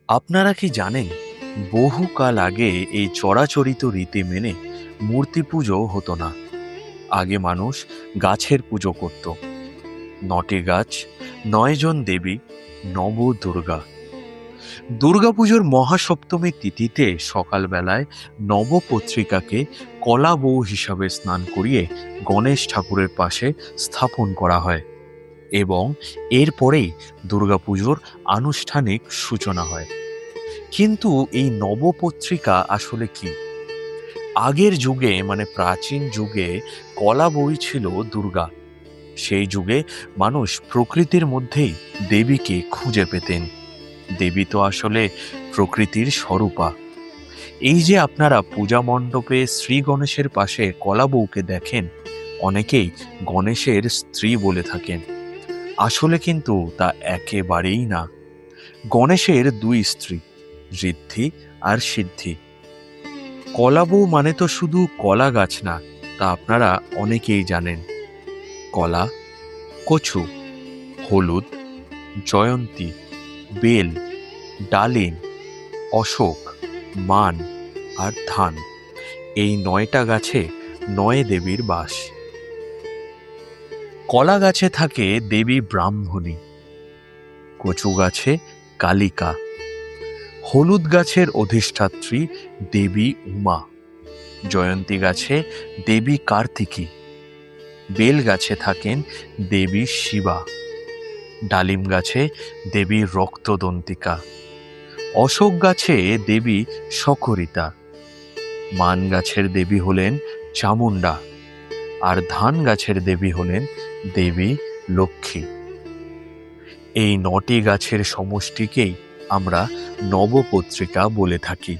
আপনারা কি জানেন, বহুকাল আগে এই চরাচরিত রীতি মেনে মূর্তি পুজো হতো না। আগে মানুষ গাছের পুজো করত। ৯টি গাছ, ৯ জন দেবী, নবদুর্গা। দুর্গাপুজোর মহাসপ্তমীর তিথিতে সকালবেলায় নবপত্রিকাকে কলা বউ হিসাবে স্নান করিয়ে গণেশ ঠাকুরের পাশে স্থাপন করা হয় এবং এরপরেই দুর্গাপুজোর আনুষ্ঠানিক সূচনা হয়। কিন্তু এই নবপত্রিকা আসলে কি? আগের যুগে মানে প্রাচীন যুগে কলা বই ছিল দুর্গা। সেই যুগে মানুষ প্রকৃতির মধ্যেই দেবীকে খুঁজে পেতেন। দেবী তো আসলে প্রকৃতির স্বরূপা। এই যে আপনারা পূজা মণ্ডপে শ্রী গণেশের পাশে কলা বউকে দেখেন, অনেকেই গণেশের স্ত্রী বলে থাকেন। আসলে কিন্তু তা একেবারেই না। গণেশের দুই স্ত্রী, ঋদ্ধি আর সিদ্ধি। কলা বউ মানে তো শুধু কলা গাছ না, তা আপনারা অনেকেই জানেন। কলা, কচু, হলুদ, জয়ন্তী, বেল, ডালিম, অশোক, মান আর ধান, এই ৯টা গাছে ৯ দেবীর বাস। কলা গাছে থাকে দেবী ব্রাহ্মণী, কচু গাছে কালিকা, হলুদ গাছের অধিষ্ঠাত্রী দেবী উমা, জয়ন্তী গাছে দেবী কার্তিকী, বেল গাছে থাকেন দেবী শিবা, ডালিম গাছে দেবী রক্তদন্তিকা, অশোক গাছে দেবী সকরিতা, মান গাছের দেবী হলেন চামুণ্ডা, আর ধান গাছের দেবী হলেন দেবী লক্ষ্মী। এই ৯টি গাছের সমষ্টিকেই আমরা নবপত্রিকা বলে থাকি।